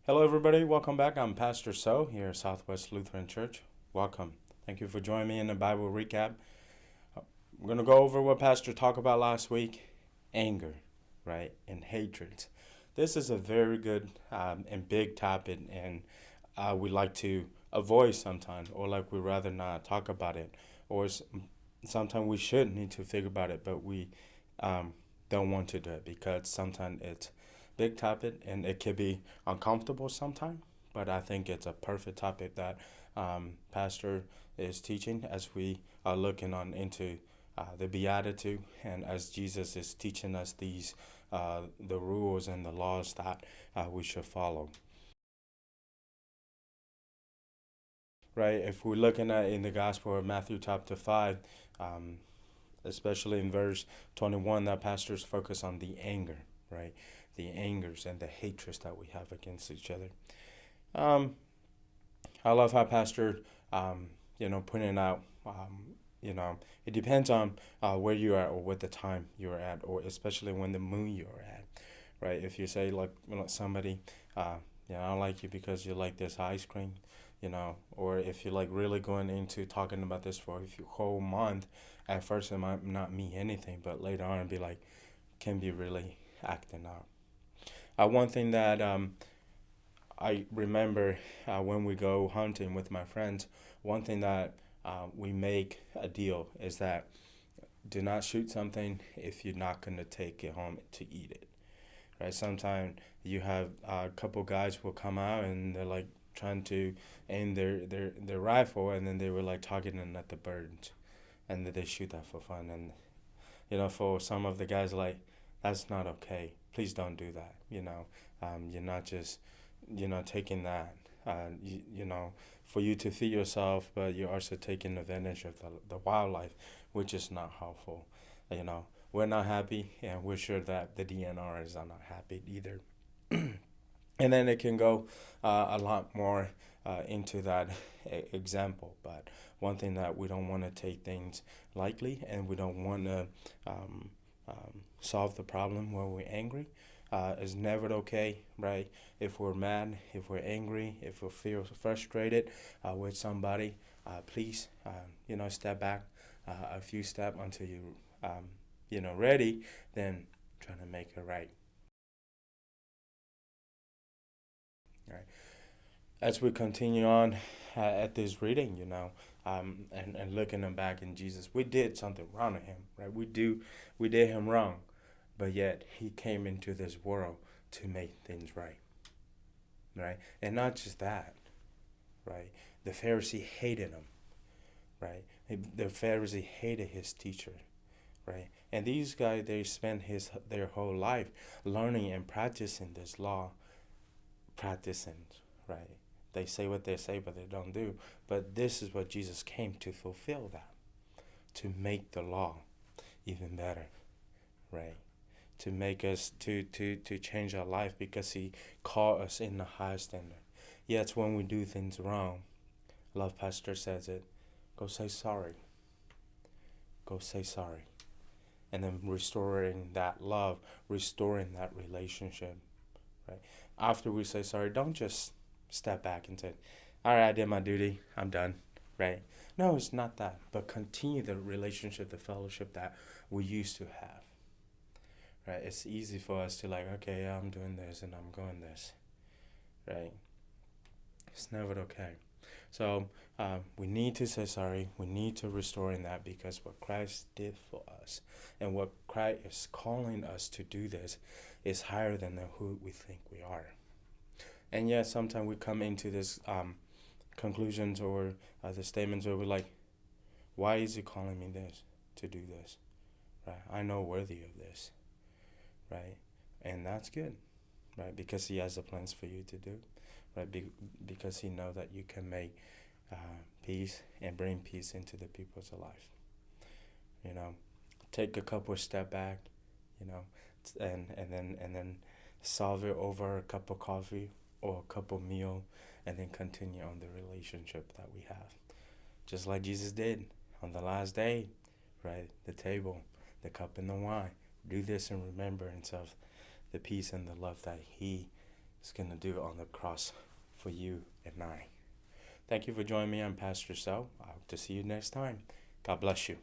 Hello, everybody. Welcome back. I'm Pastor So here at Southwest Lutheran Church. Welcome. Thank you for joining me in the Bible recap. We're going to go over what Pastor talked about last week: anger, right, and hatred. This is a very good and big topic, and we like to avoid sometimes, or like we rather not talk about it, or sometimes we should need to think about it, but we um, don't want to do it because sometimes it's big topic and it can be uncomfortable sometimes. But I think it's a perfect topic that Pastor is teaching as we are looking on into the Beatitude, and as Jesus is teaching us these the rules and the laws that we should follow. Right? If we're looking at in the Gospel of Matthew chapter 5, um, especially in verse 21, that pastors focus on the anger, right? The angers and the hatreds that we have against each other. Um, I love how pastor, pointing out, it depends on where you are or what the time you're at, or especially when the mood you're at, right? If you say like somebody, I don't like you because you like this ice cream, or if you're like really going into talking about this for a whole month, at first it might not mean anything, but later on be like, can be really acting out. One thing that I remember when we go hunting with my friends, one thing that we make a deal is that do not shoot something if you're not going to take it home to eat it. Right? Sometimes you have a couple guys will come out and they're like trying to aim their rifle, and then they were like targeting at the birds, and then they shoot that for fun. And for some of the guys, like, that's not okay. Please don't do that. You're not just taking that. For you to feed yourself, but you're also taking advantage of the wildlife, which is not helpful. We're not happy, and we're sure that the DNRs are not happy either. And then it can go a lot more into that example. But one thing that we don't want to take things lightly, and we don't want to solve the problem when we're angry. Is never okay, right? If we're mad, if we're angry, if we feel frustrated with somebody, please, step back a few steps until ready. Then trying to make it right. Right. As we continue on at this reading, and looking back in Jesus, we did something wrong to him, right? We did him wrong, but yet he came into this world to make things right, right? And not just that, right? The Pharisee hated him, right? The Pharisee hated his teacher, right? And these guys, they spent their whole life learning and practicing this law, practicing, right? They say what they say, but they don't do. But this is what Jesus came to fulfill, that, to make the law even better, right? To make us to change our life, because he called us in the highest standard. Yet when we do things wrong, love pastor says it, go say sorry. Go say sorry. And then restoring that love, restoring that relationship, right? After we say sorry, don't just step back and say, all right, I did my duty, I'm done, right? No, it's not that, but continue the relationship, the fellowship that we used to have, right? It's easy for us to like, okay, I'm doing this and I'm going this, right? It's never okay. So we need to say sorry. We need to restore in that, because what Christ did for us and what Christ is calling us to do this is higher than who we think we are. And yet sometimes we come into this conclusions or the statements where we're like, why is he calling me this to do this? Right? I know worthy of this, right? And that's good, right? Because he has the plans for you to do, right? Because he knows that you can make peace and bring peace into the people's life. Take a couple step back, and then solve it over a cup of coffee or a cup of meal, and then continue on the relationship that we have, just like Jesus did on the last day, right? The table, the cup, and the wine. Do this in remembrance of the peace and the love that he is going to do on the cross for you and I. Thank you for joining me. I'm Pastor So. I hope to see you next time. God bless you.